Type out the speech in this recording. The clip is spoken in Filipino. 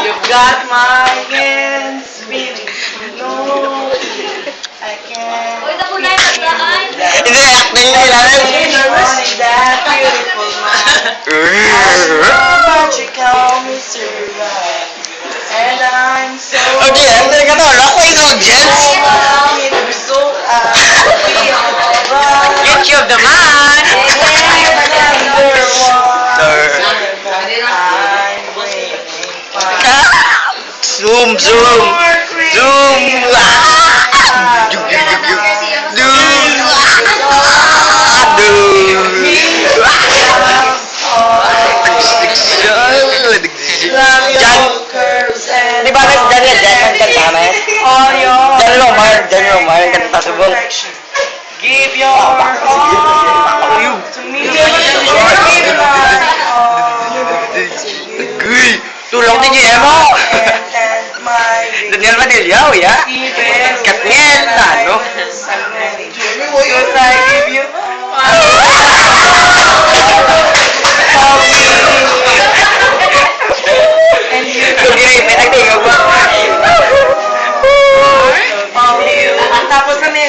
You've got my hands feeling no, I can't. Hindi, acting na lang. That beautiful mind. But you call me survive. And I'm so Okay, ano ka to? Rock with audience? YouTube naman! Zoom, zoom! Zoom! Di ba guys, Daniel Jackson kanta na yun? Daniel Romar, kanta subong. Give your all to me. Guy, tulong din yung emo! Daniel Madilyaw, ya? Katniel, ano? Because I give you and you Kagiri, may nagtingog ba? tapos kami